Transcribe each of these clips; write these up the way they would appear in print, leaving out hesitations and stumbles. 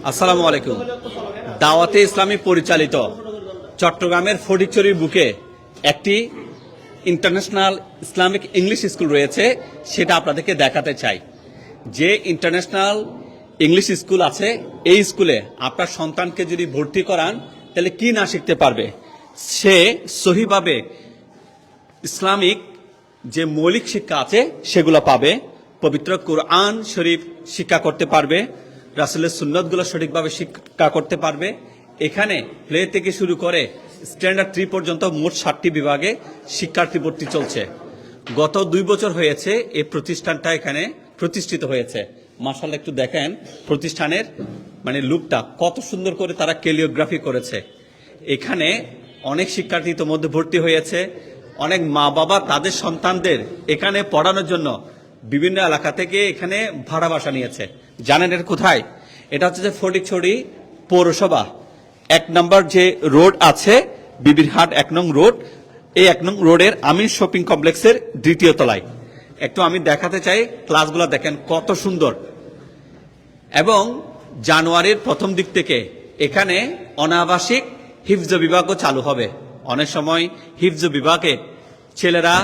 আসসালামু আলাইকুম। দাওয়াতে ইসলামী পরিচালিত চট্টগ্রামের ফটিকছড়ির বুকে একটি ইন্টারন্যাশনাল ইসলামিক ইংলিশ স্কুল রয়েছে, সেটা আপনাদেরকে দেখাতে চাই। যে ইন্টারন্যাশনাল ইংলিশ স্কুল আছে, এই স্কুলে আপনার সন্তানকে যদি ভর্তি করান তাহলে কি না শিখতে পারবে। সে সহিভাবে ইসলামিক যে মৌলিক শিক্ষা আছে সেগুলো পাবে, পবিত্র কোরআন শরীফ শিক্ষা করতে পারবে, রাসূলের সুন্নতগুলো সঠিকভাবে শিক্ষা করতে পারবে। এখানে প্লে থেকে শুরু করে স্ট্যান্ডার্ড 3 পর্যন্ত মোট 7টি বিভাগে শিক্ষার্থী ভর্তি চলছে। গত 2 বছর হয়েছে এই প্রতিষ্ঠানটা এখানে প্রতিষ্ঠিত হয়েছে। মাশাআল্লাহ, একটু দেখেন প্রতিষ্ঠানের লুকটা কত সুন্দর করে তারা ক্যালিওগ্রাফি করেছে। এখানে অনেক শিক্ষার্থী ইতোমধ্যে ভর্তি হয়েছে। অনেক মা বাবা তাদের সন্তানদের এখানে পড়ানোর জন্য বিভিন্ন এলাকা থেকে এখানে ভাড়া বাসা নিয়েছে। জানেন এটা কোথায়? এটা হচ্ছে যে ফটিকছড়ি পৌরসভা 1 নম্বর যে রোড আছে, বিবিরহাট 1 নং রোড, এই 1 নং রোডের আমিন শপিং কমপ্লেক্সের 2য় তলায়। একটু আমি দেখাতে চাই, ক্লাসগুলো দেখেন কত সুন্দর। এবং জানুয়ারির প্রথম দিক থেকে এখানে অনাবাসিক হিফজ বিভাগও চালু হবে। অনেক সময় হিফজ বিভাগে ছেলেরা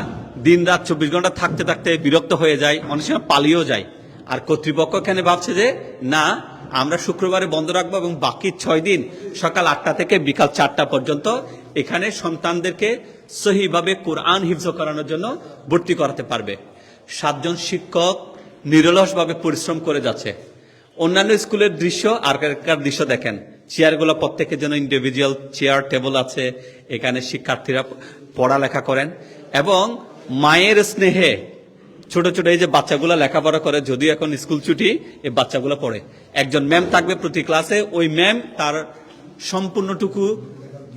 দিনরাত 24 ঘন্টা থাকতে থাকতে বিরক্ত হয়ে যায়, অনেক সময় পালিয়েও যায়। আর কর্তৃপক্ষ এখানে ভাবছে যে না, আমরা শুক্রবারে বন্ধ রাখবো এবং বাকি 6 দিন সকাল 8টা থেকে বিকাল 4টা পর্যন্ত এখানে সন্তানদেরকে সহিভাবে কোরআন হিফজ করানোর জন্য ভর্তি করাতে পারবে। 7 জন শিক্ষক নিরলসভাবে পরিশ্রম করে যাচ্ছে। অন্যান্য স্কুলের দৃশ্য আর এখানকার দৃশ্য দেখেন। চেয়ারগুলো প্রত্যেকের জন্য ইন্ডিভিজুয়াল চেয়ার টেবিল আছে। এখানে শিক্ষার্থীরা পড়ালেখা করেন এবং মায়ের স্নেহে ছোট ছোট এই যে বাচ্চাগুলো লেখাপড়া করে, যদিও এখন স্কুল ছুটি, এই বাচ্চাগুলো পড়ে। একজন ম্যাম থাকবে প্রতি ক্লাসে, ওই ম্যাম তার সম্পূর্ণটুকু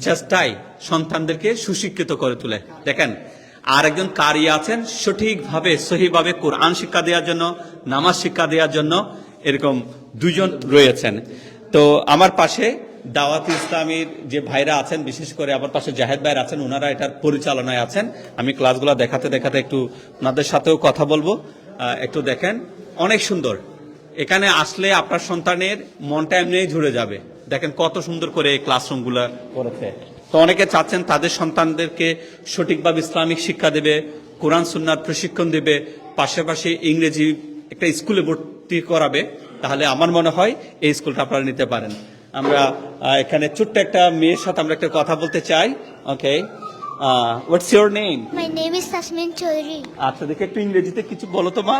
চেষ্টায় সন্তানদেরকে সুশিক্ষিত করে তোলে। দেখেন, আর একজন কারি আছেন সঠিকভাবে সহিভাবে কোরআন শিক্ষা দেওয়ার জন্য, নামাজ শিক্ষা দেওয়ার জন্য। এরকম 2 জন রয়েছেন। তো আমার পাশে দাওয়াত ইসলামীর যে ভাইরা আছেন, বিশেষ করে আমার পাশে জাহেদ ভাইরা আছেন, ওনারা এটার পরিচালনায় আছেন। আমি ক্লাসগুলো দেখাতে দেখাতে একটু ওনাদের সাথেও কথা বলবো। একটু দেখেন, অনেক সুন্দর। এখানে আসলে আপনার সন্তানের মনটা এমনিই ঝরে যাবে। দেখেন কত সুন্দর করে এই ক্লাসরুমগুলো করেছে। তো অনেকে চাচ্ছেন তাদের সন্তানদেরকে সঠিকভাবে ইসলামিক শিক্ষা দেবে, কোরআন সুন্নাহর প্রশিক্ষণ দেবে, পাশাপাশি ইংরেজি একটা স্কুলে ভর্তি করাবে। তাহলে আমার মনে হয় এই স্কুলটা আপনারা নিতে পারেন। আমরা এখানে ছোট্ট একটা মেয়ের সাথে আমরা একটা কথা বলতে চাই। Okay, what's your name? My name is Tasmin Chaudhary. আচ্ছা, দেখে একটু ইংরেজিতে কিছু বলো তো মা।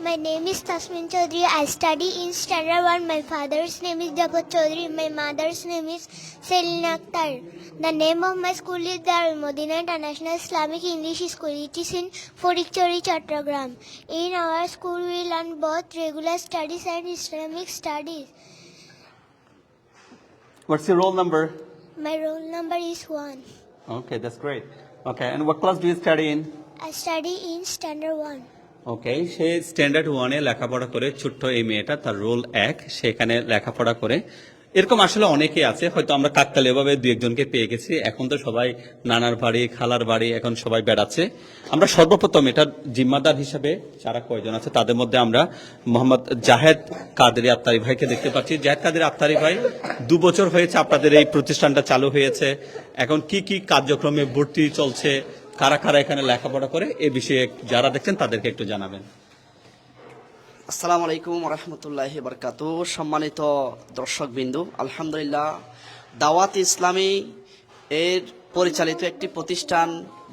My name is Tasmin Chaudhary. I study in Standard 1. My father's name is Jagat Chaudhary. My mother's name is Selina Akhtar. The name of my school is Darul Modina International Islamic English School. It is in Fodikchori, Chattogram. In our school, we learn both regular studies and Islamic studies. What's your roll number? My roll number is 1. Okay, that's great. Okay, and what class do you study in? I study in Standard 1. Okay, সে standard 1-এ লেখাপড়া করে। ছোট্ট এই মেয়েটা, তার role 1, সেখানে লেখাপড়া করে। এরকম আসলে অনেকেই আছে, হয়তো আমরা কাকতালীয়ভাবে 2-1জনকে পেয়ে গেছি। এখন তো সবাই নানার বাড়ি, খালার বাড়ি, এখন সবাই বেড়াচ্ছে। আমরা সর্বপ্রথম এটার জিম্মাদার হিসাবে যারা কয়জন আছে তাদের মধ্যে আমরা মোহাম্মদ জাহেদ কাদেরী আত্তারি ভাইকে দেখতে পাচ্ছি। জাহেদ কাদেরী আত্তারি ভাই, 2 বছর হয়েছে আপনাদের এই প্রতিষ্ঠানটা চালু হয়েছে। এখন কি কি কার্যক্রমে ভর্তি চলছে, কারা কারা এখানে লেখাপড়া করে, এ বিষয়ে যারা দেখছেন তাদেরকে একটু জানাবেন। আসসালামু আলাইকুম রহমতুল্লাহি বারকাতু। সম্মানিত দর্শকবৃন্দ, আলহামদুলিল্লাহ, দাওয়াত ইসলামী এর পরিচালিত একটি প্রতিষ্ঠান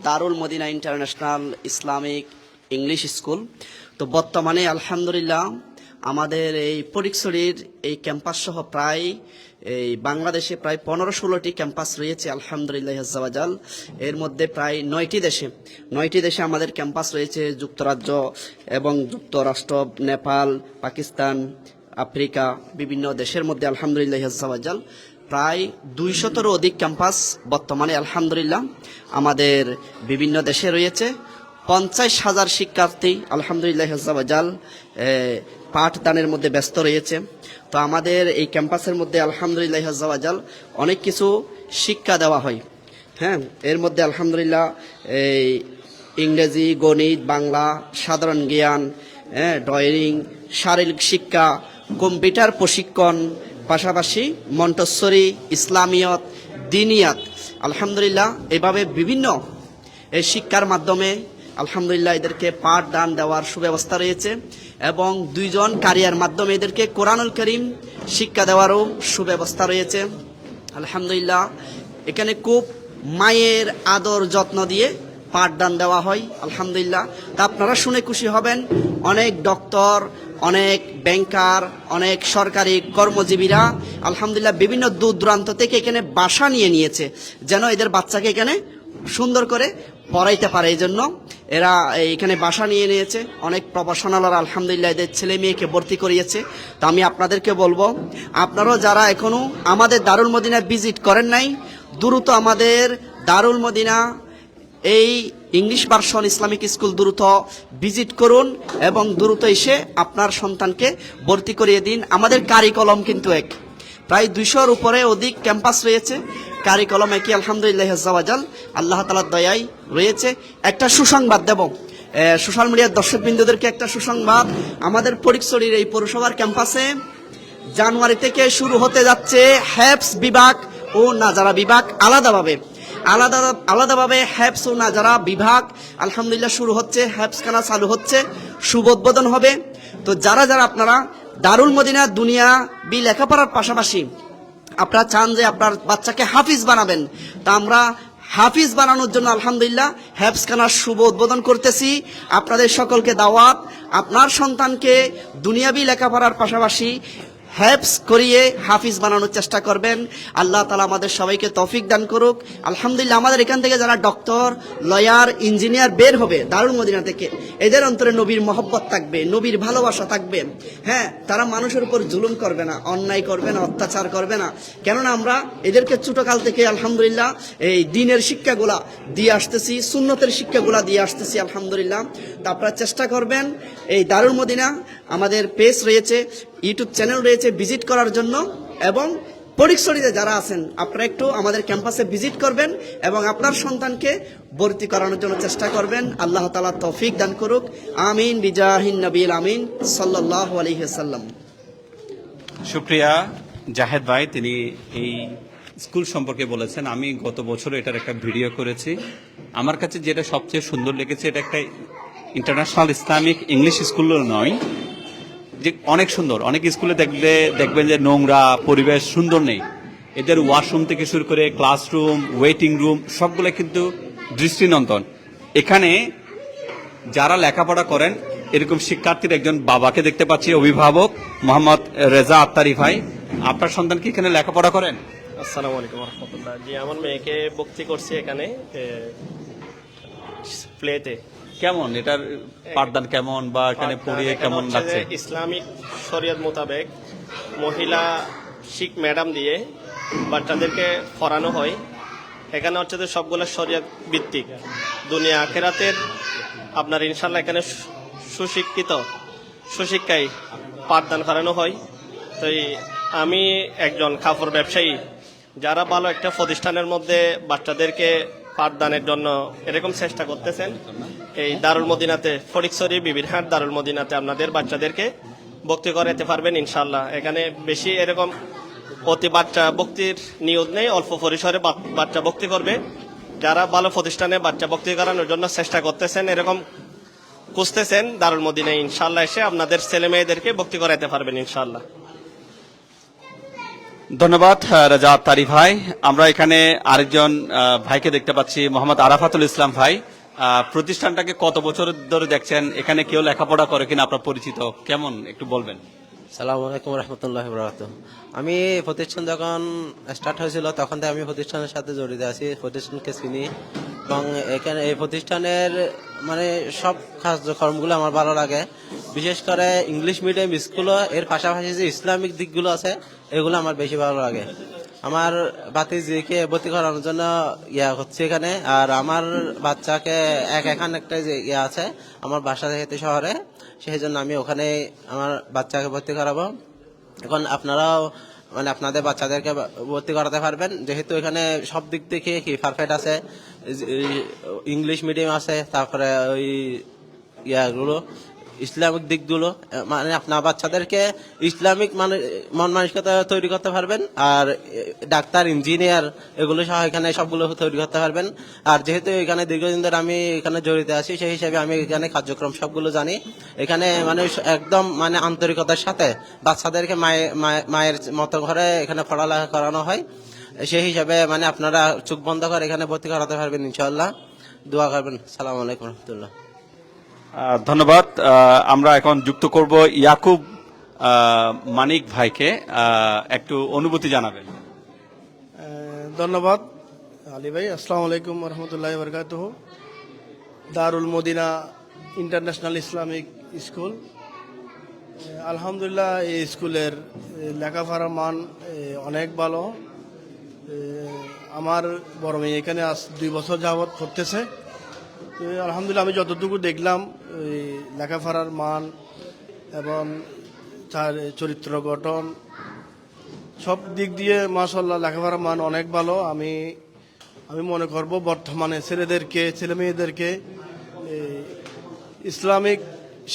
Darul Madina international Islamic English school. তো বর্তমানে আলহামদুলিল্লাহ আমাদের এই ফটিকছড়ির এই ক্যাম্পাস সহ প্রায় এই বাংলাদেশে প্রায় 15-16টি ক্যাম্পাস রয়েছে আলহামদুলিল্লাহ আজ্জাওয়াজাল। এর মধ্যে প্রায় 9টি দেশে আমাদের ক্যাম্পাস রয়েছে। যুক্তরাজ্য এবং যুক্তরাষ্ট্র, নেপাল, পাকিস্তান, আফ্রিকা, বিভিন্ন দেশের মধ্যে আলহামদুলিল্লাহ আজ্জাওয়াজাল প্রায় 200-এরও অধিক ক্যাম্পাস বর্তমানে আলহামদুলিল্লাহ আমাদের বিভিন্ন দেশে রয়েছে। 50,000 শিক্ষার্থী আলহামদুলিল্লাহ আজ্জাওয়াজাল পাঠদানের মধ্যে ব্যস্ত রয়েছে। তো আমাদের এই ক্যাম্পাসের মধ্যে আলহামদুলিল্লাহ আজ্জাওয়াজাল অনেক কিছু শিক্ষা দেওয়া হয়। হ্যাঁ, এর মধ্যে আলহামদুলিল্লাহ এই ইংরেজি, গণিত, বাংলা, সাধারণ জ্ঞান, ড্রয়িং, শারীরিক শিক্ষা, কম্পিউটার প্রশিক্ষণ, পাশাপাশি মন্টেসরি, ইসলামিয়ত, দিনিয়াত, আলহামদুলিল্লাহ এভাবে বিভিন্ন এই শিক্ষার মাধ্যমে আলহামদুলিল্লাহ এদেরকে পাঠদান দেওয়ার সুব্যবস্থা রয়েছে এবং 2 জন কারিয়ার মাধ্যমে এদেরকে কোরআনুল করিম শিক্ষা দেওয়ারও সুব্যবস্থা রয়েছে। আলহামদুলিল্লাহ এখানে খুব মায়ের আদর যত্ন দিয়ে পাঠদান দেওয়া হয় আলহামদুলিল্লাহ। তা আপনারা শুনে খুশি হবেন, অনেক ডক্টর, অনেক ব্যাংকার, অনেক সরকারি কর্মজীবীরা আলহামদুলিল্লাহ বিভিন্ন দূর দূরান্ত থেকে এখানে বাসা নিয়েছে যেন এদের বাচ্চাকে এখানে সুন্দর করে পড়াইতে পারে। এই জন্য এরা এখানে বাসা নিয়েছে। অনেক প্রফেশনালরা আলহামদুলিল্লাহ এদের ছেলে মেয়েকে ভর্তি করিয়েছে। তো আমি আপনাদেরকে বলবো, আপনারাও যারা এখনো আমাদের দারুল মদিনা ভিজিট করেন নাই, দ্রুত আমাদের দারুল মদিনা এই ইংলিশ ভার্সন ইসলামিক স্কুল দ্রুত ভিজিট করুন এবং দ্রুত এসে আপনার সন্তানকে ভর্তি করিয়ে দিন। আমাদের কারিকুলাম কিন্তু এক, প্রায় 200-র উপরে অধিক ক্যাম্পাস রয়েছে, কারিকুলাম একই আলহামদুলিল্লাহ আজ্জাওয়াজাল, আল্লাহ তাআলার দয়ায় রয়েছে। একটা সুসংবাদ দেব সোশ্যাল মিডিয়ার দর্শকবৃন্দদেরকে, একটা সুসংবাদ, আমাদের ফটিকছড়ির এই পৌরসভার ক্যাম্পাসে জানুয়ারি থেকে শুরু হতে যাচ্ছে হ্যাপস বিভাগ ও নাজারা বিভাগ আলাদাভাবে হ্যাপস ও নাজারা বিভাগ আলহামদুলিল্লাহ শুরু হচ্ছে, হ্যাপসখানা চালু হচ্ছে, শুভ উদ্বোধন হবে। তো যারা আপনারা দারুল মদিনা দুনিয়া বি লেখাপড়ার পাশাপাশি আপনারা চান যে আপনার বাচ্চাকে হাফিজ বানাবেন, তা আমরা হাফিজ বানানোর জন্য আলহামদুলিল্লাহ হ্যাপসখানার শুভ উদ্বোধন করতেছি। আপনাদের সকলকে দাওয়াত, আপনার সন্তানকে দুনিয়াবি লেখাপড়ার পাশাপাশি হ্যাপস করিয়ে হাফিজ বানানোর চেষ্টা করবেন। আল্লাহ তাআলা আমাদের সবাইকে তৌফিক দান করুক। আলহামদুলিল্লাহ আমাদের এখান থেকে যারা ডক্টর, লয়ার, ইঞ্জিনিয়ার বের হবে দারুল মদিনা থেকে, এদের অন্তরে নবীর মহব্বত থাকবে, নবীর ভালোবাসা থাকবে। হ্যাঁ, তারা মানুষের উপর জুলুম করবে না, অন্যায় করবে না, অত্যাচার করবে না। কেননা আমরা এদেরকে ছোটকাল থেকে আলহামদুলিল্লাহ এই দ্বীনের শিক্ষাগুলা দিয়ে আসতেছি, সুন্নতের শিক্ষাগুলা দিয়ে আসতেছি আলহামদুলিল্লাহ। তা আপনারা চেষ্টা করবেন এই দারুল মদিনা, আমাদের পেজ রয়েছে, ইউটিউব চ্যানেল রয়েছে, ভিজিট করার জন্য। এবং ফটিকছড়িতে যারা আছেন আপনারা একটু আমাদের ক্যাম্পাসে ভিজিট করবেন এবং আপনার সন্তানকে ভর্তি করানোর জন্য চেষ্টা করবেন। আল্লাহ তাআলা তৌফিক দান করুক, আমিন বিজাহিন নবীল আমিন সাল্লাল্লাহু আলাইহি ওয়াসাল্লাম। সুপ্রিয়া জাহেদ ভাই, তিনি এই স্কুল সম্পর্কে বলেছেন। আমি গত বছর এটার একটা ভিডিও করেছি। আমার কাছে যেটা সবচেয়ে সুন্দর লেগেছে, এটা একটা ইন্টারন্যাশনাল ইসলামিক ইংলিশ স্কুল নয়, যে অনেক সুন্দর। অনেক স্কুলে দেখবেন যে নোংরা পরিবেশ, সুন্দর নেই। এদের ওয়াশরুম থেকে শুরু করে ক্লাসরুম, ওয়েটিং রুম সবগুলো কিন্তু দৃষ্টিনন্দন। এখানে যারা লেখাপড়া করেন এরকম শিক্ষার্থীর একজন বাবাকে দেখতে পাচ্ছি, অভিভাবক মোহাম্মদ রেজা আত্তারি ভাই। আপনার সন্তান কি এখানে লেখাপড়া করেন? আসসালামু আলাইকুম রহমতুল্লাহ। জি, আমার মেয়েকে ভর্তি করছি এখানে প্লেতে। কেমন এটার পাঠদান কেমন, বা এখানে পড়িয়ে কেমন লাগছে? ইসলামিক শরিয়ত মোতাবেক মহিলা শিখ ম্যাডাম দিয়ে বাচ্চাদেরকে পড়ানো হয়। এখানে হচ্ছে যে সবগুলো শরিয়ত ভিত্তিক, দুনিয়া আখিরাতের আপনার ইনশাল্লাহ এখানে সুশিক্ষায় পাঠদান করানো হয়। তো আমি একজন কাপড় ব্যবসায়ী, যারা ভালো একটা প্রতিষ্ঠানের মধ্যে বাচ্চাদেরকে পাঠদানের জন্য এরকম চেষ্টা করতেছেন, এই দারুল মদিনাতে, ফটিকছড়ি বিবিরহাট দারুল মদিনাতে আপনাদের বাচ্চাদেরকে ভর্তি করাতে পারবেন ইনশাল্লাহ। এখানে বেশি এরকম অতি বাচ্চা ভর্তির নিয়োগ নেই, অল্প পরিসরে বাচ্চা ভর্তি করবে। যারা ভালো প্রতিষ্ঠানে বাচ্চা ভর্তি করানোর জন্য চেষ্টা করতেছেন, এরকম খুঁজতেছেন, দারুল মদিনায় ইনশাল্লাহ এসে আপনাদের ছেলে মেয়েদেরকে ভর্তি করাতে পারবেন ইনশাল্লাহ। ধন্যবাদ রাজা আত্তারি ভাই। আমরা এখানে আরেকজন ভাইকে দেখতে পাচ্ছি, মোহাম্মদ আরাফাতুল ইসলাম ভাই। প্রতিষ্ঠানটাকে কত বছর ধরে দেখছেন? এখানে কেউ লেখাপড়া করে কিনা আপনার পরিচিত, কেমন একটু বলবেন? সালামু আলাইকুম রহমতুল্লাহ বরকাতুহ। আমি প্রতিষ্ঠান যখন স্টার্ট হয়েছিল তখন থেকে আমি প্রতিষ্ঠানের সাথে জড়িত আছি, প্রতিষ্ঠানকে চিনি এবং এখানে এই প্রতিষ্ঠানের মানে সব কার্যক্রমগুলো আমার ভালো লাগে। বিশেষ করে ইংলিশ মিডিয়াম স্কুলও, এর পাশাপাশি যে ইসলামিক দিকগুলো আছে এগুলো আমার বেশি ভালো লাগে। আমার ভাতিজিকে ভর্তি করানোর জন্য হচ্ছে এখানে, আর আমার বাচ্চাকে এখানে একটা যে আছে আমার বাসা থেকে শহরে, সেই জন্য আমি ওখানে আমার বাচ্চাকে ভর্তি করাবো। এখন আপনারাও মানে আপনাদের বাচ্চাদেরকে ভর্তি করাতে পারবেন, যেহেতু এখানে সব দিক থেকে কি পারফেক্ট আছে, ইংলিশ মিডিয়াম আছে, তারপরে ওই গুলো ইসলামিক দিকগুলো, মানে আপনার বাচ্চাদেরকে ইসলামিক মানে মন মানসিকতা তৈরি করতে পারবেন। আর ডাক্তার, ইঞ্জিনিয়ার এগুলো সহ এখানে সবগুলো তৈরি করতে পারবেন। আর যেহেতু এখানে দীর্ঘদিন ধরে আমি এখানে জড়িত আছি, সেই হিসাবে আমি এখানে কার্যক্রম সবগুলো জানি। এখানে মানে একদম মানে আন্তরিকতার সাথে বাচ্চাদেরকে মায়ের মতো করে এখানে পড়ালেখা করানো হয়। সেই হিসাবে মানে আপনারা চোখ বন্ধ করে এখানে ভর্তি করাতে পারবেন ইনশাআল্লাহ। দোয়া করবেন। সালাম আলাইকুম রহমতুল্লাহ। ধন্যবাদ। আমরা এখন যুক্ত করব ইয়াকুব মানিক ভাইকে, একটু অনুভূতি জানাবেন। ধন্যবাদ আলী ভাই। আসসালামু আলাইকুম রহমতুল্লাহ বরকাতুহ। দারুল মদিনা ইন্টারন্যাশনাল ইসলামিক স্কুল, আলহামদুলিল্লাহ এই স্কুলের লেখাপড়ার মান অনেক ভালো। আমার বড় মেয়ে এখানে আজ 2 বছর যাবৎ পড়তেছে। আলহামদুলিল্লাহ আমি যতটুকু দেখলাম লেখাপড়ার মান এবং তার চরিত্র গঠন সব দিক দিয়ে মাশাআল্লাহ লেখাপড়ার মান অনেক ভালো। আমি মনে করব বর্তমানে ছেলে মেয়েদেরকে ইসলামিক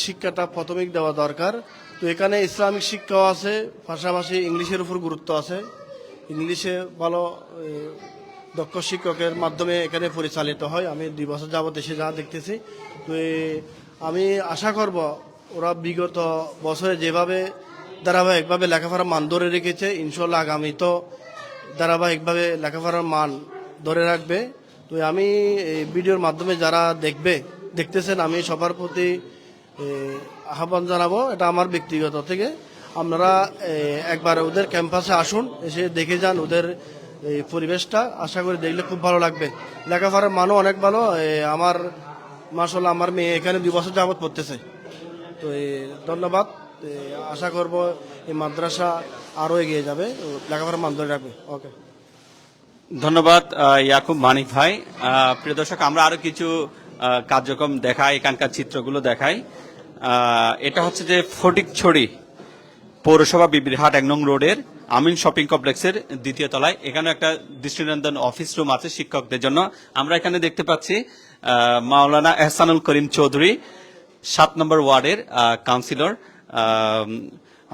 শিক্ষাটা প্রাথমিক দেওয়া দরকার। তো এখানে ইসলামিক শিক্ষাও আছে, পাশাপাশি ইংলিশের উপর গুরুত্ব আছে। ইংলিশে ভালো দক্ষ শিক্ষকের মাধ্যমে এখানে পরিচালিত হয়। আমি 2 বছর যাবত এসে যা দেখতেছি, তো আমি আশা করব ওরা বিগত বছরে যেভাবে ধারাবাহিকভাবে লেখাপড়ার মান ধরে রেখেছে, ইনশাল্লাহ আগামী তো ধারাবাহিকভাবে লেখাপড়ার মান ধরে রাখবে। তো আমি এই ভিডিওর মাধ্যমে যারা দেখতেছেন, আমি সবার প্রতি আহ্বান জানাবো, এটা আমার ব্যক্তিগত থেকে, আপনারা একবার ওদের ক্যাম্পাসে আসুন, এসে দেখে যান ওদের এই পরিবেশটা। আশা করি দেখলে খুব ভালো লাগবে। লেখাপড়ার মানও অনেক ভালো। আমার মাশাআল্লাহ আমার মেয়ে এখানে 2 বছর যাবত পড়তেছে। তো ধন্যবাদ। আশা করব এই মাদ্রাসা আরও এগিয়ে যাবে, লেখাপড়ার মান ধরে রাখবে। ওকে, ধন্যবাদ ইয়াকুব মানিক ভাই। প্রিয় দর্শক, আমরা আরো কিছু কার্যক্রম দেখাই, এখানকার চিত্রগুলো দেখাই। এটা হচ্ছে যে ফটিকছড়ি পৌরসভা বিবিরহাট 1 নং রোডের আমিন শপিং কমপ্লেক্সের 2য় তলায়। এখানে একটা দৃষ্টিনন্দন অফিস রুম আছে শিক্ষকদের জন্য। আমরা এখানে দেখতে পাচ্ছি মাওলানা এহসানুল করিম চৌধুরী 7 নম্বর ওয়ার্ডের কাউন্সিলর।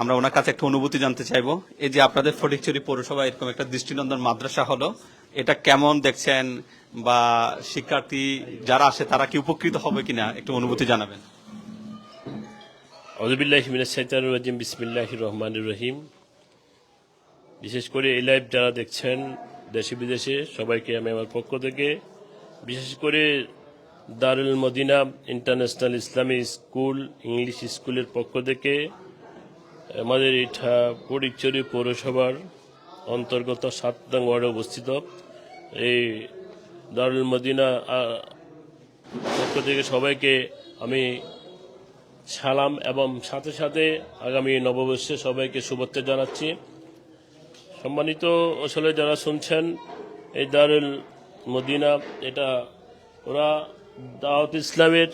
আমরা ওনার কাছে একটা অনুভূতি জানতে চাইবো। এই যে আপনাদের ফটিকছড়ি পৌরসভা এরকম একটা দৃষ্টিনন্দন মাদ্রাসা হলো, এটা কেমন দেখছেন, বা শিক্ষার্থী যারা আসে তারা কি উপকৃত হবে কিনা, একটু অনুভূতি জানাবেন। আউযুবিল্লাহি মিনাশ শাইতানির রাজিম, বিসমিল্লাহির রহমানির রহিম। বিশেষ করে এই লাইভ যারা দেখছেন দেশে বিদেশে, সবাইকে আমি আমার পক্ষ থেকে, বিশেষ করে দারুল মদিনা ইন্টারন্যাশনাল ইসলামী স্কুল ইংলিশ স্কুলের পক্ষ থেকে, আমাদের এটা ফটিকছড়ি পৌরসভার অন্তর্গত 7 নং ওয়ার্ডে অবস্থিত এই দারুল মদিনা পক্ষ থেকে সবাইকে আমি সালাম এবং সাথে সাথে আগামী নববর্ষে সবাইকে শুভেচ্ছা জানাচ্ছি। সম্মানিত আসলে যারা শুনছেন, এই দারুল মদিনা এটা ওরা দাওয়াত ইসলামের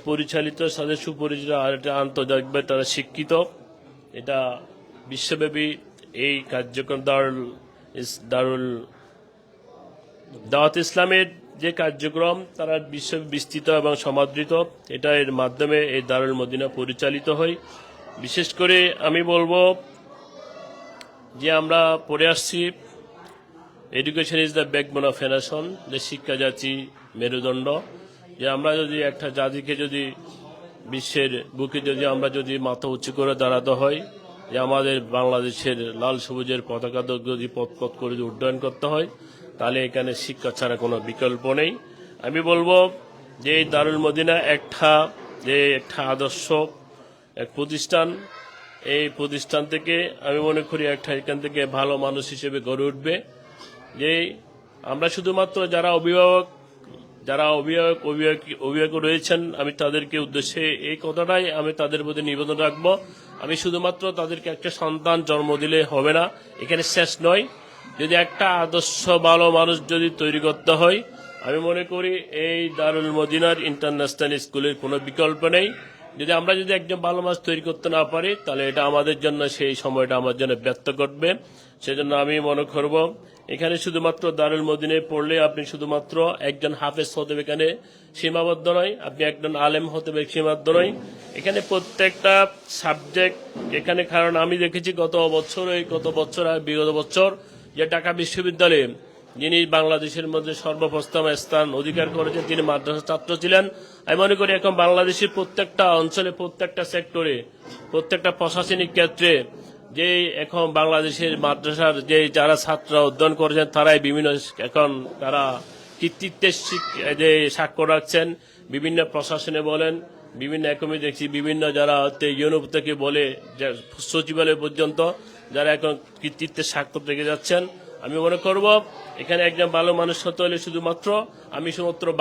পরিচালিত, সাথে সুপরিচিত, আর এটা আন্তর্জাতিকভাবে তারা শিক্ষিত। এটা বিশ্বব্যাপী এই কার্যক্রম দারুল দাওয়াত ইসলামের যে কার্যক্রম তারা বিশ্ব বিস্তৃত এবং সমাদৃত। এটা এর মাধ্যমে এই দারুল মদিনা পরিচালিত হয়। বিশেষ করে আমি বলবো যে আমরা পড়ে আসছি education is the backbone of a nation, যে শিক্ষা জাতি মেরুদণ্ড। যে আমরা যদি একটা জাতিকে যদি বিশ্বের বুকে যদি আমরা যদি মাথা উঁচু করে দাঁড়াতে হয়, যে আমাদের বাংলাদেশের লাল সবুজের পতাকা যদি পথ করে উড্ডয়ন করতে হয়, তাহলে এখানে শিক্ষা ছাড়া কোনো বিকল্প নেই। আমি বলবো যে এই দারুল মদিনা একটা আদর্শ এক প্রতিষ্ঠান। এই প্রতিষ্ঠান থেকে আমি মনে করি এখান থেকে ভালো মানুষ হিসেবে গড়ে উঠবে। যে আমরা শুধুমাত্র যারা অভিভাবক রয়েছেন, আমি তাদেরকে উদ্দেশ্যে এই কথাটাই আমি তাদের প্রতি নিবেদন রাখবো। আমি শুধুমাত্র তাদেরকে একটা সন্তান জন্ম দিলে হবে না, এখানে শেষ নয়। যদি একটা আদর্শ ভালো মানুষ যদি তৈরি করতে হয়, আমি মনে করি এই দারুল মদিনার ইন্টারন্যাশনাল স্কুলের কোনো বিকল্প নেই। যদি আমরা যদি একজন ভালো মানুষ তৈরি করতে না পারি তাহলে এটা আমাদের জন্য সেই সময়টা আমার জন্য ব্যর্থ করবে। সেজন্য আমি মনে করব এখানে শুধুমাত্র দারুল মদিনায় পড়লে আপনি শুধুমাত্র একজন হাফেজ হতে হবে এখানে সীমাবদ্ধ নয়, আপনি একজন আলেম হতে হবে সীমাবদ্ধ নয়। এখানে প্রত্যেকটা সাবজেক্ট এখানে, কারণ আমি দেখেছি গত বছর আর বিগত বছর যে ঢাকা বিশ্ববিদ্যালয়ে যিনি বাংলাদেশের মধ্যে সর্বপ্রথম স্থান অধিকার করেছেন তিনি মাদ্রাসা ছাত্র ছিলেন। আমি মনে করি এখন বাংলাদেশের প্রত্যেকটা অঞ্চলে, প্রত্যেকটা সেক্টরে, প্রত্যেকটা প্রশাসনিক ক্ষেত্রে যে এখন বাংলাদেশের মাদ্রাসার যে যারা ছাত্র অধ্যয়ন করেছেন তারাই বিভিন্ন এখন তারা কৃতিত্বের যে স্বাক্ষর রাখছেন। বিভিন্ন প্রশাসনে বলেন, বিভিন্ন একমে দেখছি বিভিন্ন যারা ইউনিভ থেকে বলে সচিবালয় পর্যন্ত যারা এখন কৃতিত্বের স্বাক্ষর রেখে যাচ্ছেন। আমি মনে করব এখানে একজন ভালো মানুষ হতে হলে শুধুমাত্র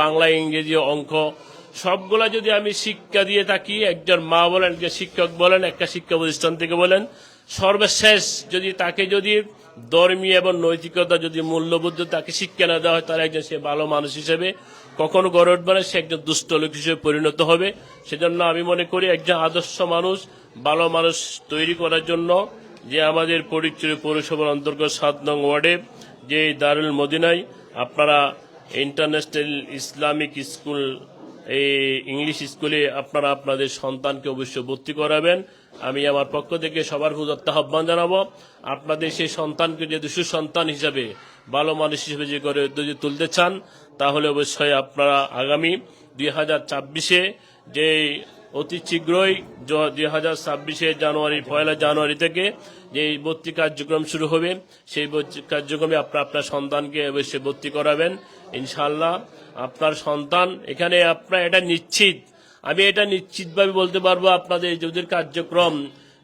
বাংলা, ইংরেজি, অঙ্ক সবগুলা যদি আমি শিক্ষা দিয়ে থাকি, একজন মা বলেন, একজন শিক্ষক বলেন, একটা শিক্ষা প্রতিষ্ঠান থেকে বলেন, সর্বশেষ যদি তাকে যদি ধর্মীয় এবং নৈতিকতা যদি মূল্যবোধ তাকে শিক্ষা না দেওয়া হয় তাহলে একজন সে ভালো মানুষ হিসেবে কখনো গড়ে উঠবে না, সে একজন দুষ্ট লোক হিসেবে পরিণত হবে। সেজন্য আমি মনে করি একজন আদর্শ মানুষ, ভালো মানুষ তৈরি করার জন্য যে আমাদের ফটিকছড়ি পৌরসভার অন্তর্গত 7 নং ওয়ার্ডে যে দারুল মদিনায় আপনারা ইন্টারন্যাশনাল ইসলামিক স্কুল, এই ইংলিশ স্কুলে আপনারা আপনাদের সন্তানকে অবশ্যই ভর্তি করাবেন। আমি আমার পক্ষ থেকে সবার প্রতি আহ্বান জানাবো, আপনাদের সেই সন্তানকে যদি সুসন্তান হিসাবে, ভালো মানুষ হিসেবে যে করে যদি তুলতে চান তাহলে অবশ্যই আপনারা আগামী 2024-এ যে অতি শীঘ্রই 2026 পয়লা জানুয়ারি থেকে যে ভর্তি কার্যক্রম শুরু হবে, সেই ভর্তি কার্যক্রমে আপনার সন্তানকে অবশ্যই ভর্তি করাবেন। ইনশাআল্লাহ আপনার সন্তান এখানে আপনার এটা নিশ্চিত, আমি এটা নিশ্চিতভাবে বলতে পারবো, আপনাদের যদি কার্যক্রম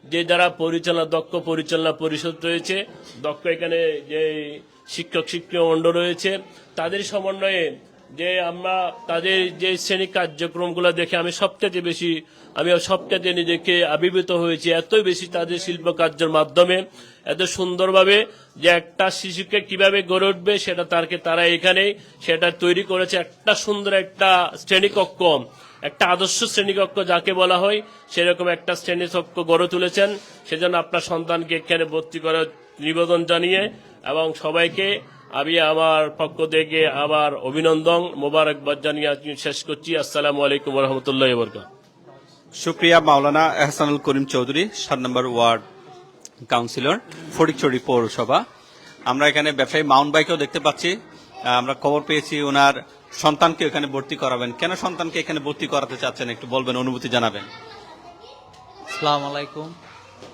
যে যারা দক্ষ পরিচালনা পরিষদ রয়েছে, দক্ষ এখানে যে শিক্ষক মণ্ডল রয়েছে, তাদের সমন্বয়ে যে আমরা তাদের যে শ্রেণী কার্যক্রমগুলো দেখে আমি সবচেয়ে নিজেকে আবির্ভূত হয়েছি। এতই বেশি তাদের শিল্প কার্যের মাধ্যমে এত সুন্দরভাবে যে একটা শিশুকে কিভাবে গড়ে উঠবে সেটা তারা এখানে সেটা তৈরি করেছে। একটা সুন্দর একটা শ্রেণীকক্ষ, একটা আদর্শ শ্রেণীকক্ষ যাকে বলা হয়, সেরকম একটা শ্রেণীকক্ষ গড়ে তুলেছেন। সেজন্য আপনার সন্তানকে এখানে ভর্তি করার নিবেদন জানিয়ে এবং সবাইকে আমি আমার পক্ষ থেকে আবার অভিনন্দন মোবারকবাদ জানিয়ে শেষ করছি। আসসালামু আলাইকুম ওয়া রাহমাতুল্লাহি ওয়া বারাকাতুহু। শুক্রিয়া মাওলানা এহসানুল করিম চৌধুরী, 7 নম্বর ওয়ার্ড কাউন্সিলর, ফটিকছড়ি পৌরসভা। আমরা এখানে ব্যবসায়ী মাউন্ট ভাইকেও দেখতে পাচ্ছি। আমরা খবর পেয়েছি ওনার সন্তানকে এখানে ভর্তি করাবেন। কেন সন্তানকে এখানে ভর্তি করাতে চাচ্ছেন একটু বলবেন, অনুভূতি জানাবেন। আসসালামু আলাইকুম।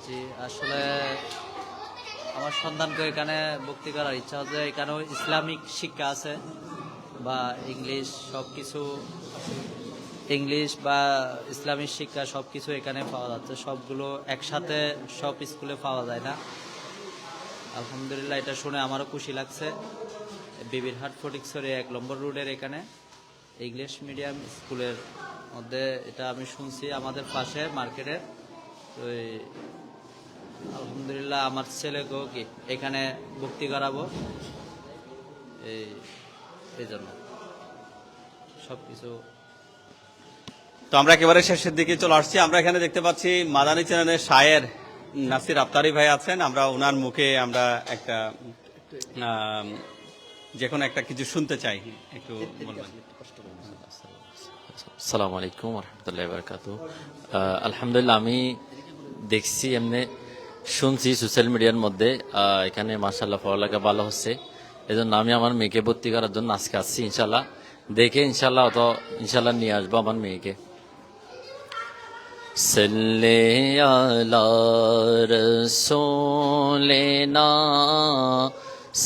জি, আসলে আমার সন্তানকে এখানে ভর্তি করার ইচ্ছা হচ্ছে। এখানেও ইসলামিক শিক্ষা আছে বা ইংলিশ বা ইসলামিক শিক্ষা সবকিছু এখানে পাওয়া যাচ্ছে। সবগুলো একসাথে সব স্কুলে পাওয়া যায় না। আলহামদুলিল্লাহ, এটা শুনে আমারও খুশি লাগছে। বিবিরহাট ফটিকছড়ি 1 নম্বর রোডের এখানে ইংলিশ মিডিয়াম স্কুলের মধ্যে এটা আমি শুনছি আমাদের পাশে মার্কেটে। তো আলহামদুলিল্লাহ আমার ছেলেকেও এখানে ভর্তি করাবো, এই জন্য সবকিছু। তো আমরা একেবারে শেষের দিকে চলে আসছি। আমরা এখানে দেখতে পাচ্ছি মাদানী চ্যানেলের শায়ের নাসির আফতারি ভাই আছেন। আমরা ওনার মুখে আমরা একটা যে কোনো একটা কিছু শুনতে চাই, একটু বলবেন। আসসালামু আলাইকুম ওয়া রাহমাতুল্লাহি ওয়া বারাকাতুহু। আলহামদুলিল্লাহ, আমি দেখছি, এমনি শুনছি সোশ্যাল মিডিয়ার মধ্যে এখানে মাশাআল্লাহ পড়ালেখা ভালো হচ্ছে। এজন্য আমি আমার মেয়েকে ভর্তি করার জন্য আজকে আসছি। ইনশাআল্লাহ দেখে ইনশাআল্লাহ নিয়ে আসবো আমার মেয়েকে। সাল্লি আলা রাসূলিনা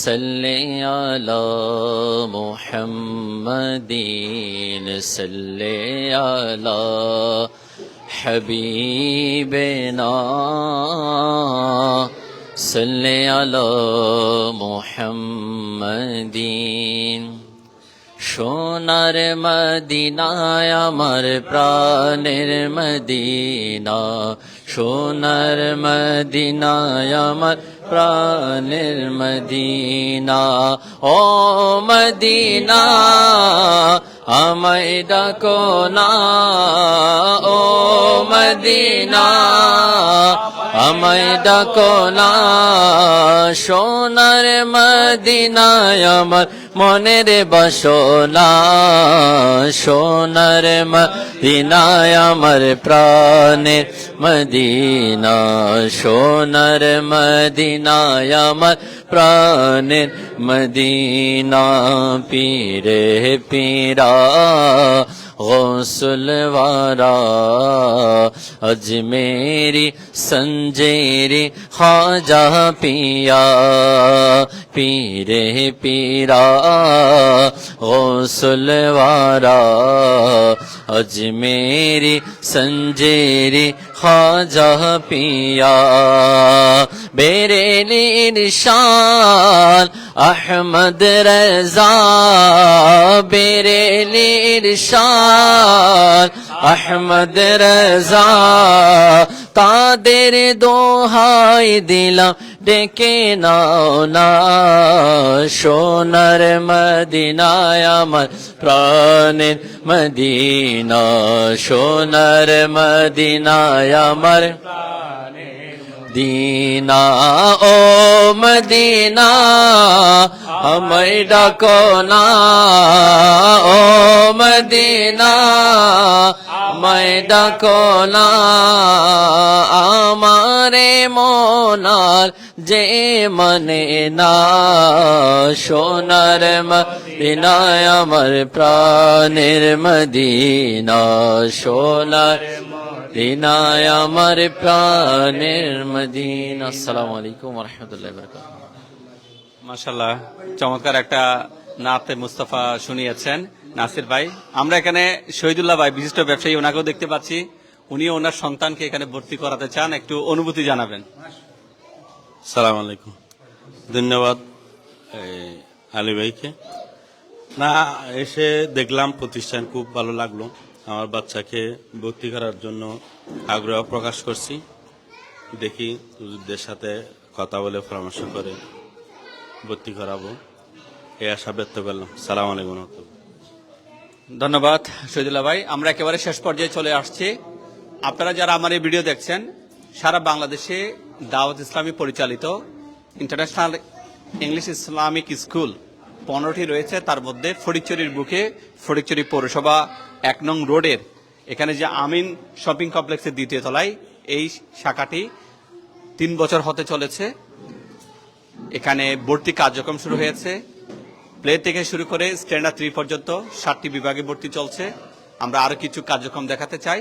সাল্লি আলা মুহাম্মাদিন সাল্লি আলা হাবিবিনা সাল্লি আলা মুহাম্মাদিন। সোনার মদিনায় আমার প্রাণের মদিনা, সোনার মদিনায় আমার প্রাণের মদিনা ও মদিনা আমায় ডাকো না ও মদিনা আমায় ডাকো না সোনার মদিনায় আমার মনের বাসনা সোনার মদিনায় আমার প্রাণের মদিনা সোনার মদিনায় আমার প্রাণের মদিনা পীরে পীরা গৌসুলওয়ারা अजमेरी संजेरी ख्वाजा पिया पीरे पीरा गौसुलवारा अजमेरी संजेरी ख्वाजा पिया बेरेली निशान अहमद रजा बेरेली निशान अहमद रजा তাদের দোহাই দিলাম ডেকে নাও না সোনার মদিনায় আমার প্রাণের মদিনা সোনার মদিনায় আমার দিনা ও মদিনা আমায় ডাকো না ও মদিনা আমায় ডাকো না আমারে মনার যে মানে না সোনার মদিনায় আমার প্রাণের মদিনা সোনার মদিনায় আমার প্রাণের মদিনা আসসালামু আলাইকুম ওয়া রাহমাতুল্লাহি ওয়া বারাকাতুহু মাশাআল্লাহ, চমৎকার একটা নাতে মুস্তাফা শুনিয়েছেন নাসির ভাই। আমরা এখানে শহীদুল্লাহ ভাই বিশিষ্ট ব্যবসায়ী, ওনাকেও দেখতে পাচ্ছি। উনি ওনার সন্তানকে এখানে ভর্তি করাতে চান, একটু অনুভূতি জানাবেন। সালাম আলাইকুম, ধন্যবাদ আলী ভাইকে। না, এসে দেখলাম প্রতিষ্ঠান, খুব ভালো লাগলো। আমার বাচ্চাকে ভর্তি করার জন্য আগ্রহ প্রকাশ করছি। দেখি হুজুরদের সাথে কথা বলে পরামর্শ করে ভর্তি করাবো, এই আশা ব্যক্ত করলাম। সালাম আলাইকুম। ধন্যবাদ শহীদুল্লাহ ভাই। আমরা একেবারে শেষ পর্যায়ে চলে আসছি। আপনারা যারা আমার এই ভিডিও দেখছেন, সারা বাংলাদেশে দাওয়াত ইসলামী পরিচালিত ইন্টারন্যাশনাল ইংলিশ ইসলামিক স্কুল 15টি রয়েছে। তার মধ্যে ফটিকছড়ির বুকে ফটিকছড়ি পৌরসভা 1 নং রোডের এখানে যে আমিন শপিং কমপ্লেক্সের 2য় তলায় এই শাখাটি 3 বছর হতে চলেছে। এখানে ভর্তি কার্যক্রম শুরু হয়েছে। প্লে থেকে শুরু করে স্ট্যান্ডার্ড 3 পর্যন্ত 7টি বিভাগে ভর্তি চলছে। আমরা আরো কিছু কার্যক্রম দেখাতে চাই।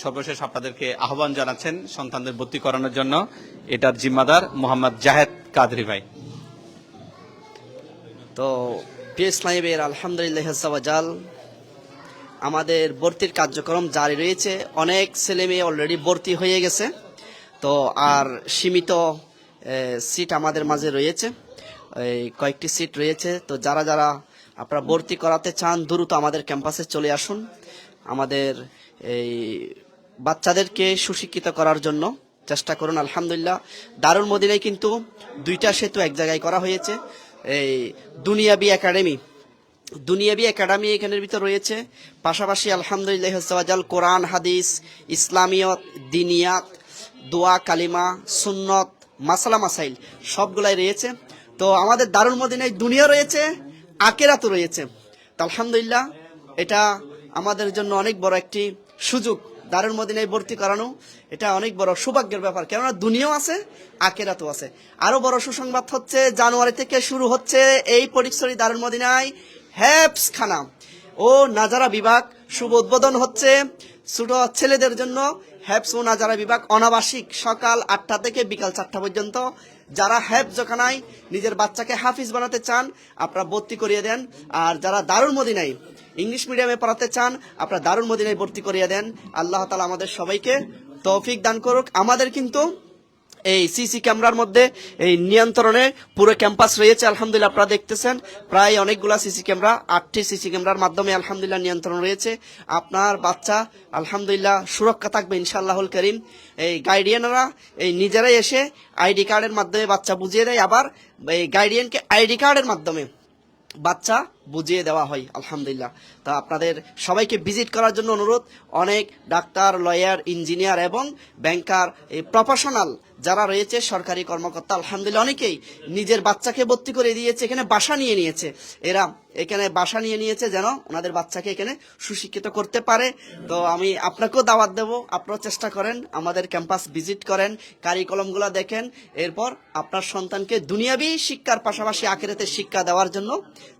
সর্বশেষ আপনাদেরকে আহ্বান জানাচ্ছেন সন্তানদের ভর্তি করানোর জন্য এটার জিম্মাদার মোহাম্মদ জাহেদ কাদরি ভাই। তো পিএস লাইভের আলহামদুলিল্লাহ জাল আমাদের ভর্তির কার্যক্রম জারি রয়েছে। অনেক ছেলে মেয়ে অলরেডি ভর্তি হয়ে গেছে। তো আর সীমিত সিট আমাদের মাঝে রয়েছে, এই কয়েকটি সিট রয়েছে। তো যারা যারা আপনারা ভর্তি করাতে চান দ্রুত আমাদের ক্যাম্পাসে চলে আসুন। আমাদের এই বাচ্চাদেরকে সুশিক্ষিত করার জন্য চেষ্টা করুন। আলহামদুলিল্লাহ দারুল মদিনায় কিন্তু 2টা সেতু এক জায়গায় করা হয়েছে। এই দুনিয়াবি একাডেমি এখানের ভিতর রয়েছে। পাশাপাশি আলহামদুলিল্লাহ কোরআন হাদিস, ইসলামিয়ত, দিনিয়াত, দোয়া, কালিমা, সুন্নত, মাসালা মাসাইল সবগুলাই রয়েছে। তো আমাদের দারুল মদিনায় দুনিয়া রয়েছে, আখিরাতও রয়েছে। তো আলহামদুলিল্লাহ এটা আমাদের জন্য অনেক বড় একটি সুযোগ। দারুল মদিনায় ভর্তি করানো এটা অনেক বড় সৌভাগ্যের ব্যাপার, কেননা দুনিয়াও আছে, আখিরাতও আছে। আরো বড় সুসংবাদ হচ্ছে জানুয়ারি থেকে শুরু হচ্ছে এই ফটিকছড়ি দারুল মদিনায় হেফজ খানা ও নাজারা বিভাগ শুভ উদ্বোধন হচ্ছে। ছোট ছেলেদের জন্য হেফজ ও নাজারা বিভাগ অনাবাসিক সকাল 8টা থেকে বিকাল 4টা পর্যন্ত। যারা হেফজখানায় নিজের বাচ্চাকে হাফিজ বানাতে চান আপনারা ভর্তি করিয়ে দেন। আর যারা দারুল মদিনায় ইংলিশ মিডিয়ামে পড়াতে চান আপনারা দারুল মদিনায় ভর্তি করিয়ে দেন। আল্লাহ তাআলা আমাদের সবাইকে তৌফিক দান করুক। আমাদের কিন্তু এই সিসি ক্যামেরার মধ্যে এই নিয়ন্ত্রণে পুরো ক্যাম্পাস রয়েছে। আলহামদুলিল্লাহ আপনারা দেখতেছেন প্রায় অনেকগুলা সিসি ক্যামেরা, 8টি সিসি ক্যামেরার মাধ্যমে আলহামদুলিল্লাহ নিয়ন্ত্রণ রয়েছে। আপনার বাচ্চা আলহামদুলিল্লাহ সুরক্ষা থাকবে ইনশাআল্লাহুল করিম। এই গাইডিয়ানরা এই নিজেরাই এসে আইডি কার্ডের মাধ্যমে বাচ্চা বুঝিয়ে দেয়, আবার এই গাইডিয়ানকে আইডি কার্ডের মাধ্যমে বাচ্চা বুঝিয়ে দেওয়া হয় আলহামদুলিল্লাহ। তা আপনাদের সবাইকে ভিজিট করার জন্য অনুরোধ। অনেক ডাক্তার, লয়ার, ইঞ্জিনিয়ার এবং ব্যাংকার, এই প্রফেশনাল যারা রয়েছে, সরকারি কর্মকর্তা আলহামদুলিল্লাহ অনেকেই নিজের বাচ্চাকে ভর্তি করে দিয়েছে, এখানে বাসা নিয়ে নিয়েছে। এরা এখানে বাসা নিয়ে নিয়েছে যেন ওনাদের বাচ্চাকে এখানে সুশিক্ষিত করতে পারে। তো আমি আপনাকেও দাওয়াত দেব, আপনারাও চেষ্টা করেন, আমাদের ক্যাম্পাস ভিজিট করেন, কারিকুলামগুলো দেখেন, এরপর আপনার সন্তানকে দুনিয়াবি শিক্ষার পাশাপাশি আখিরাতের শিক্ষা দেওয়ার জন্য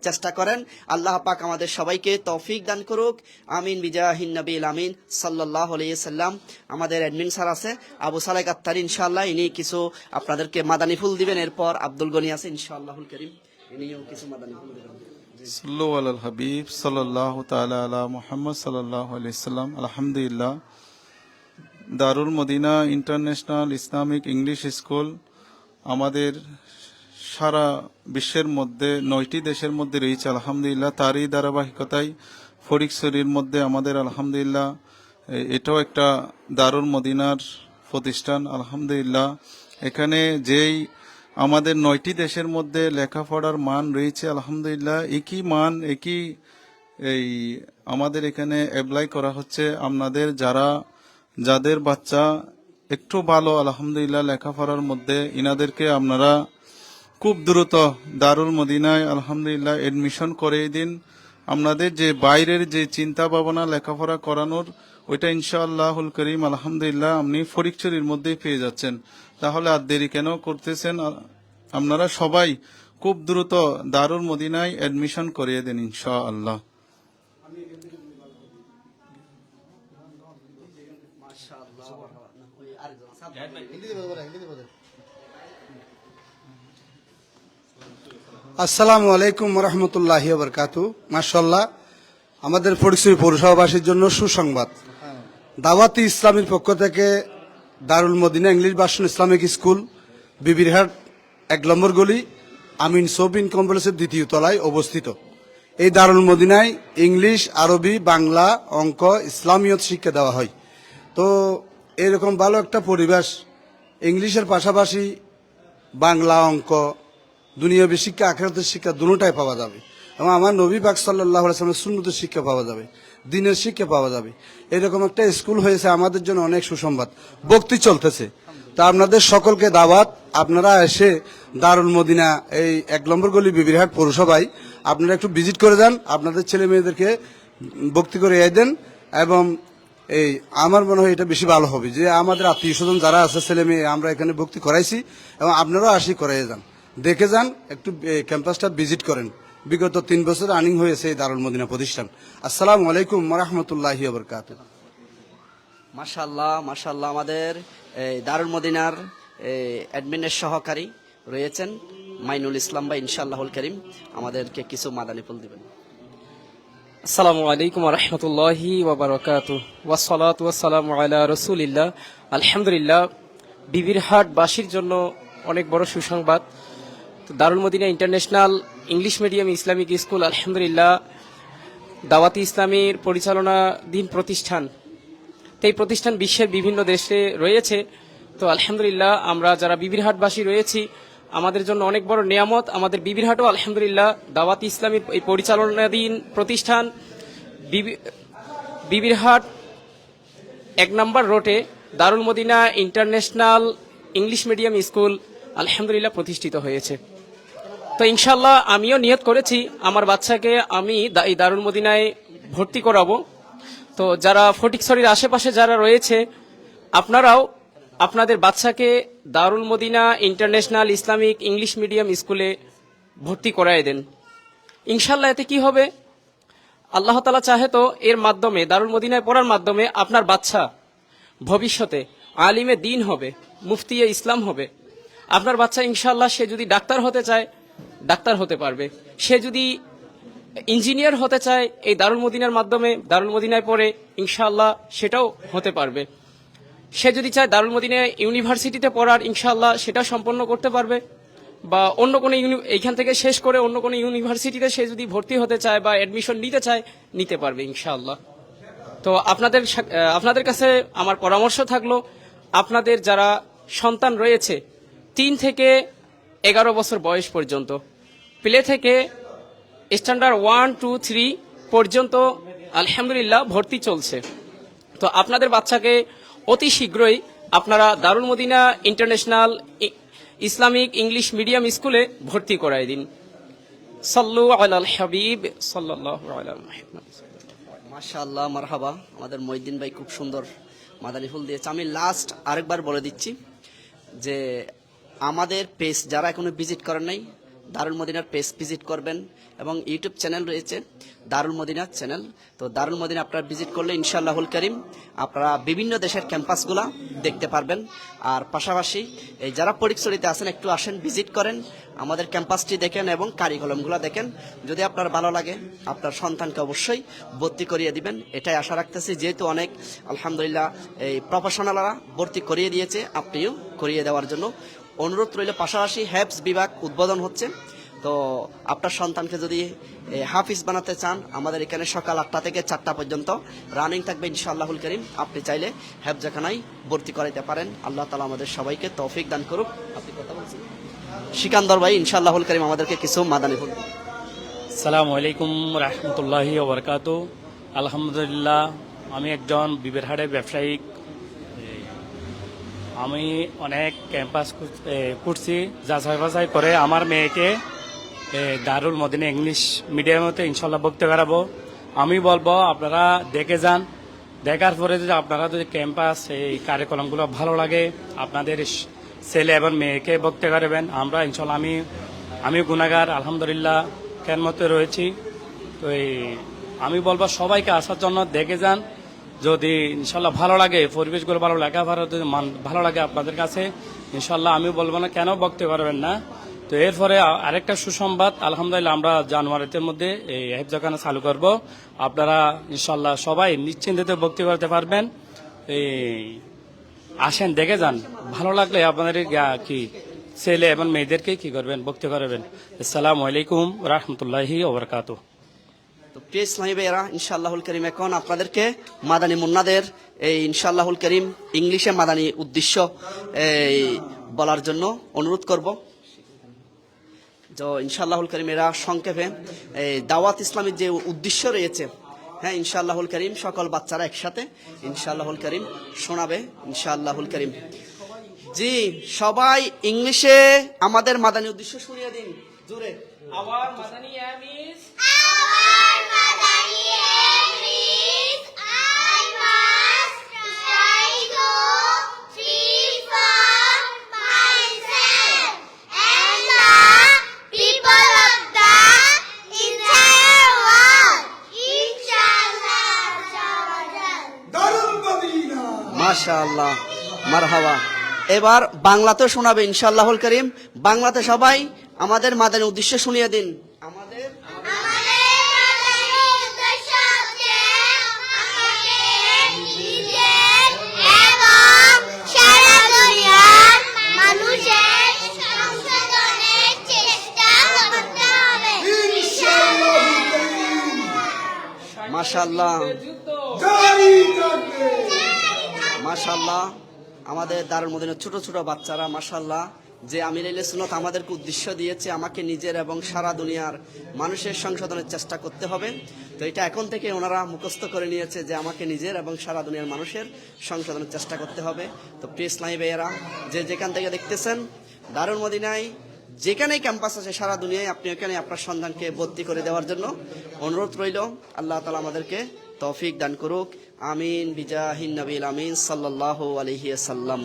চেষ্টা করেন। আল্লাহ পাক আমাদের সবাইকে তৌফিক দান করুক, আমিন বিজাহিন নবীল আমিন সাল্লাল্লাহু আলাইহি সাল্লাম। আমাদের অ্যাডমিন স্যার আছে আবু সালেক আত্তারি, ইনশাআল্লাহ ইনি কিছু আপনাদেরকে মাদানী ফুল দিবেন। এরপর আব্দুল গনি আছে ইনশাআল্লাহুল করিম, ইনিও কিছু মাদানী ফুল দিবেন। সাল্লু আলাল হাবিব সাল্লাল্লাহু তাআলা আলা মুহাম্মদ সাল্লাল্লাহু আলাইহি সাল্লাম। আলহামদুলিল্লাহ, Darul Madina international Islamic English school আমাদের সারা বিশ্বের মধ্যে 9টি দেশের মধ্যে রয়েছে আলহামদুলিল্লাহ। তারই ধারাবাহিকতায় ফটিকছড়ির মধ্যে আমাদের আলহামদুলিল্লাহ এটাও একটা দারুল মদিনার প্রতিষ্ঠান আলহামদুলিল্লাহ। এখানে যেই আমাদের 9টি দেশের মধ্যে লেখাপড়ার মান রয়েছে আলহামদুলিল্লাহ, একই মান একই এই আমাদের এখানে অ্যাপ্লাই করা হচ্ছে। আপনাদের যাদের বাচ্চা একটু ভালো আলহামদুলিল্লাহ লেখাপড়ার মধ্যে, ইনাদেরকে আপনারা খুব দ্রুত দারুল মদিনায় আলহামদুলিল্লাহ এডমিশন করিয়ে দিন। আপনাদের যে বাইরের যে চিন্তা ভাবনা লেখাপড়া করানোর, ওইটা ইনশাআল্লাহুল করিম আলহামদুলিল্লাহ আপনি ফটিকছড়ির মধ্যেই পেয়ে যাচ্ছেন। তাহলে আর দেরি কেন করতেছেন? আপনারা সবাই খুব দ্রুত দারুল মদিনায় এডমিশন করিয়ে দেন ইনশাআল্লাহ। আসসালামু আলাইকুম রহমতুল্লাহি বরকাতু। মাশাআল্লাহ, আমাদের ফটিকছড়ি পৌরসভাবাসীর জন্য সুসংবাদ। দাওয়াতি ইসলামের পক্ষ থেকে Darul Madina English version Islamic school, Bibirhat 1 নম্বর গলি, আমিন শপিং কমপ্লেক্সের 2য় তলায় অবস্থিত। এই দারুল মদিনায় ইংলিশ, আরবি, বাংলা, অঙ্ক, ইসলামিয়ত শিক্ষা দেওয়া হয়। তো এরকম ভালো একটা পরিবেশ, ইংলিশের পাশাপাশি বাংলা, অঙ্ক, দুনিয়াবী শিক্ষা, আখিরাতের শিক্ষা দুটোটাই পাওয়া যাবে। এবং আমার নবী পাক সাল্লাল্লাহু আলাইহি ওয়াসাল্লামের সুন্নতের শিক্ষা পাওয়া যাবে, দ্বীনের শিক্ষা পাওয়া যাবে। এরকম একটা স্কুল হয়েছে আমাদের জন্য অনেক সুসংবাদ। ভক্তি চলতেছে, তা আপনাদের সকলকে দাওয়াত, আপনারা এসে দারুল মদিনা এই 1 নম্বর গলি বিবিরহাট পৌরসভায় আপনারা একটু ভিজিট করে যান, আপনাদের ছেলে মেয়েদেরকে ভক্তি করে দেন। এবং এই আমার মনে হয় এটা বেশি ভালো হবে যে আমাদের আত্মীয় স্বজন যারা আছে, ছেলে মেয়ে আমরা এখানে ভক্তি করাইছি, এবং আপনারাও আসি করাই যান, দেখে যান, একটু ক্যাম্পাসটা ভিজিট করেন। বিগত 3 বছর রানিং হয়েছে এই দারুল মদিনা প্রতিষ্ঠান। আসসালামু আলাইকুম রাহমাতুল্লাহি ওয়া বারাকাতুহু। মাশাআল্লাহ মাশাআল্লাহ, আমাদের এই দারুল মদিনার অ্যাডমিনের সহকারী রয়েছেন মাইনুল ইসলাম ভাই, ইনশাআল্লাহুল করিম আমাদেরকে কিছু মাদানী ফুল দিবেন। আসসালামু আলাইকুম রহমতুল্লাহি ওয়া বারাকাতুহু, ওয়াসসালাতু ওয়াসসালামু আলা রাসূলিল্লাহ। আলহামদুলিল্লাহ, বিবিরহাটবাসীর জন্য অনেক বড় সুসংবাদ। তো Darul Madina international English medium Islamic school আলহামদুলিল্লাহ দাওয়াতি ইসলামীর পরিচালনাধীন প্রতিষ্ঠান। তো এই প্রতিষ্ঠান বিশ্বের বিভিন্ন দেশে রয়েছে। তো আলহামদুলিল্লাহ আমরা যারা বিবিরহাটবাসী রয়েছি, আমাদের জন্য অনেক বড় নিয়ামত। আমাদের বিবিরহাটও আলহামদুলিল্লাহ দাওয়াতি ইসলামীর এই পরিচালনাধীন প্রতিষ্ঠান। বিবিরহাট 1 নম্বর রোডে Darul Madina international English medium school আলহামদুলিল্লাহ প্রতিষ্ঠিত হয়েছে। তো ইনশাল্লাহ আমিও নিয়ত করেছি আমার বাচ্চাকে আমি এই দারুল মদিনায় ভর্তি করাবো। তো যারা ফটিকছড়ির আশেপাশে যারা রয়েছে, আপনারাও আপনাদের বাচ্চাকে Darul Madina international Islamic English medium স্কুলে ভর্তি করায় দেন। ইনশাল্লাহ এতে কি হবে, আল্লাহ তাআলা চাহে তো এর মাধ্যমে, দারুল মদিনায় পড়ার মাধ্যমে আপনার বাচ্চা ভবিষ্যতে আলিমে দ্বীন হবে, মুফতিয়ে ইসলাম হবে। আপনার বাচ্চা ইনশাল্লাহ সে যদি ডাক্তার হতে চায় ডাক্তার হতে পারবে, সে যদি ইঞ্জিনিয়ার হতে চায় এই দারুল মদিনার মাধ্যমে, দারুল মদিনায় পড়ে ইনশাল্লাহ সেটাও হতে পারবে। সে যদি চায় দারুল মদিনা ইউনিভার্সিটিতে পড়ার, ইনশাআল্লাহ সেটা সম্পন্ন করতে পারবে। বা অন্য কোনো এইখান থেকে শেষ করে অন্য কোনো ইউনিভার্সিটিতে সে যদি ভর্তি হতে চায় বা অ্যাডমিশন নিতে চায়, নিতে পারবে ইনশাআল্লাহ। তো আপনাদের কাছে আমার পরামর্শ থাকলো, আপনাদের যারা সন্তান রয়েছে 3 থেকে 11 বছর বয়স পর্যন্ত, প্লে থেকে স্ট্যান্ডার্ড 1, 2, 3 পর্যন্ত আলহামদুলিল্লাহ ভর্তি চলছে। তো আপনাদের বাচ্চাকে অতি শীঘ্রই আপনারা Darul Madina international Islamic English medium স্কুলে ভর্তি করাই দিন। সাল্লু আলাল হাবিব সাল্লাল্লাহু আলা মুহাম্মদ। মাশাআল্লাহ, মারহাবা। আমাদের মঈদ্দিন ভাই খুব সুন্দর মাদানী ফুল দিয়েছে। আমি লাস্ট আরেকবার বলে দিচ্ছি যে আমাদের পেজ যারা এখনো ভিজিট করেন নাই, দারুল মদিনার পেজ ভিজিট করবেন, এবং ইউটিউব চ্যানেল রয়েছে দারুল মদিনা চ্যানেল। তো দারুল মদিনা আপনারা ভিজিট করলে ইনশাআল্লাহুল কারীম আপনারা বিভিন্ন দেশের ক্যাম্পাসগুলা দেখতে পারবেন। আর পাশাপাশি এই যারা পরীক্ষার্থীতে আছেন একটু আসেন, ভিজিট করেন, আমাদের ক্যাম্পাসটি দেখেন এবং কারিকুলামগুলো দেখেন। যদি আপনার ভালো লাগে আপনার সন্তানকে অবশ্যই ভর্তি করিয়ে দিবেন, এটাই আশা রাখতেছি। যেহেতু অনেক আলহামদুলিল্লাহ এই প্রফেশনালরা ভর্তি করিয়ে দিয়েছে, আপনিও করিয়ে দেওয়ার জন্য অনুরোধ রইল। পাশাপাশি হ্যাপস বিভাগ উদ্বোধন হচ্ছে, তো আপনার সন্তানকে যদি হাফিজ বানাতে চান, আমাদের এখানে সকাল 8টা থেকে 4টা পর্যন্ত রানিং থাকবে ইনশাআল্লাহুল কারীম। আপনি চাইলে হেফজাখানায় ভর্তি করাইতে পারেন। আল্লাহ তাআলা আমাদের সবাইকে তৌফিক দান করুক। আপনি কথা বলছেন সিকান্দর ভাই, ইনশাআল্লাহুল কারীম আমাদেরকে কিছু মাদানী ফুল। আসসালামু আলাইকুম রাহমাতুল্লাহি ওয়া বারাকাতুহু। আলহামদুলিল্লাহ, আমি একজন বিবেরহাটের ব্যবসায়িক। আমি অনেক ক্যাম্পাস করছি, যাচাই বাছাই করে আমার মেয়েকে দারুল মদিনা ইংলিশ মিডিয়ামতে ইনশাল্লাহ ভর্তি করাবো। আমি বলবো আপনারা দেখে যান, দেখার পরে যদি আপনারা যদি ক্যাম্পাস এই কারিকুলামগুলো ভালো লাগে, আপনাদের ছেলে এবং মেয়েকে ভর্তি করাবেন। আমরা ইনশাল্লাহ আমি গুনাহগার, আলহামদুলিল্লাহ কেনমতে রয়েছি। তো আমি বলবো সবাইকে আসার জন্য দেখে যান। যদি ইনশাল্লাহ ভালো লাগে, পরিবেশগুলো ভালো লাগে, যদি ভালো লাগে আপনাদের কাছে, ইনশাল্লাহ আমি বলবো না কেন ভর্তি করবেন না। তো এরপরে আরেকটা সুসংবাদ, আলহামদুলিল্লাহ আমরা জানুয়ারিতে মধ্যে এই হেফজাখানা চালু করব। আপনারা ইনশাল্লাহ সবাই নিশ্চিন্তে ভর্তি করতে পারবেন। এই আসেন, দেখে যান, ভালো লাগলে আপনাদের কি ছেলে এবং মেয়েদেরকে কি করবেন, ভর্তি করবেন। আসসালামু আলাইকুম রাহমাতুল্লাহি ওয়া বারাকাতুহু। তো প্রিয় ইসলামী ভাইয়েরা, ইনশাআল্লাহুল কারীম এখন আপনাদেরকে মাদানী মুন্নাদের এই ইনশাআল্লাহুল কারীম ইংলিশে মাদানী উদ্দেশ্য এই বলার জন্য অনুরোধ করব। তো ইনশাআল্লাহুল কারীম এরা সংক্ষেপে এই দাওয়াত ইসলামের যে উদ্দেশ্য রয়েছে, হ্যাঁ ইনশাআল্লাহুল কারীম সকল বাচ্চারা একসাথে ইনশাআল্লাহুল কারীম শোনাবে ইনশাআল্লাহুল কারীম। জি, সবাই ইংলিশে আমাদের মাদানী উদ্দেশ্য শুনিয়ে দিন জোরে। Our Madani aim is I must try to free from myself and the people of the entire world. Inshallah. মাশাআল্লাহ, মারহাবা। এবার বাংলাতে শোনাবে ইনশাআল্লাহুল কারীম। বাংলাতে সবাই আমাদের মাদানী উদ্দেশ্য শুনিয়ে দিন। আমাদের মাশাআল্লাহ, মাশাআল্লাহ। আমাদের দারুল মদিনার ছোট ছোট বাচ্চারা মাশাআল্লাহ যে আমির আহলে সুন্নাত আমাদেরকে উদ্দেশ্য দিয়েছে, আমাকে নিজের এবং সারা দুনিয়ার মানুষের সংশোধনের চেষ্টা করতে হবে। তো এটা এখন থেকে ওনারা মুখস্থ করে নিয়েছে যে আমাকে নিজের এবং সারা দুনিয়ার মানুষের সংশোধনের চেষ্টা করতে হবে। তো প্রিয় ইসলামী ভাইয়েরা, যে যেখান থেকে দেখতেছেন দারুল মদিনায় যেখানেই ক্যাম্পাস আছে সারা দুনিয়ায়, আপনি ওখানে আপনার সন্তানকে ভর্তি করে দেওয়ার জন্য অনুরোধ রইল। আল্লাহ তাআলা আমাদেরকে তৌফিক দান করুক। আমিন বিজাহিন নবীল আমিন সাল্লাল্লাহু আলাইহি ওয়াসাল্লাম।